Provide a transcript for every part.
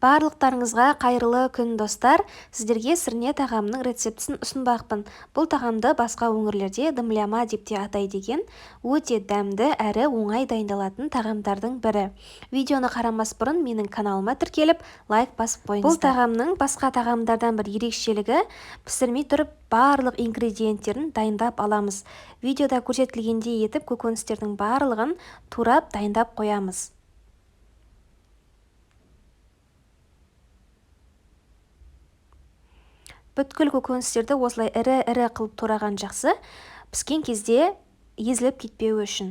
Барлықтарыңызға қайырлы күн достар. Сіздерге сірне тағамның рецептісін ұсынбақпын. Бұл тағамды басқа өңірлерде дымляма деп те атайды екен. Өте дәмді әрі оңай дайындалатын тағамдардың бірі. Видеоны қарамас бұрын менің каналыма тіркеліп, лайк басып қойыңыздар. Бұл тағамның басқа тағамдардан бір ерекшелігі, пісірмей тұрып барлық ингредиенттерін дайындап аламыз. Видеода көрсетілгендей етіп көкөністердің барлығын турап дайындап қоямыз. Бүткіл көкөністерді осылай ірі-ірі қылып тураған жақсы, піскен кезде езіліп кетпеуі үшін.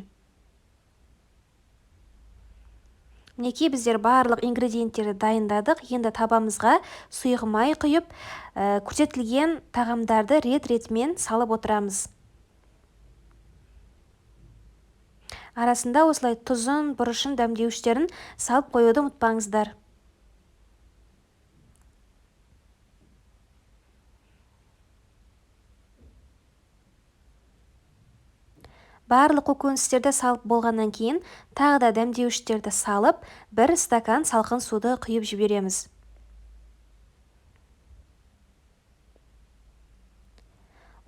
Мінекей біздер барлық ингредиенттерді дайындадық. Енді табамызға сұйық май құйып, көрсетілген тағамдарды рет-ретімен салып отырамыз. Арасында осылай тұзын, бұрышын, дәмдеуіштерін салып қоюды ұмытпаңыздар. Барлық көкөністерді салып болғаннан кейін тағы да дәмдеуіштерді салып, 1 стакан салқын суды құйып жібереміз.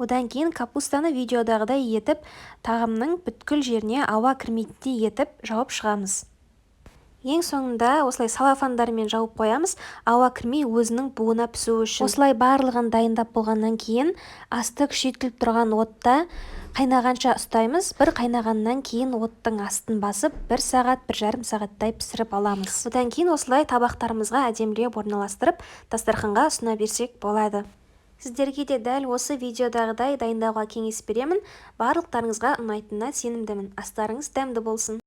Одан кейін капустаны видеодағыдай етіп, тағамның бүткіл жеріне ауа кірмейтіндей етіп жауып шығамыз. Ең соңында осылай салафандармен жауып қоямыз, ауа кірмей өзінің буына пісуі үшін. Осылай барлығын дайындап болғаннан кейін асты күшейтіліп тұрған отта қайнағанша ұстаймыз. Бір қайнағаннан кейін оттың астын басып, 1 сағат, 1,5 сағаттай пісіріп аламыз. Одан кейін осылай табақтарымызға әдемілеп орналастырып, дастарханға ұсына берсек болады. Сіздерге де дәл осы видеодағыдай дайындауға кеңес беремін. Барлықтарыңызға ұнайтынына сенімдімін. Астарыңыз дәмді болсын.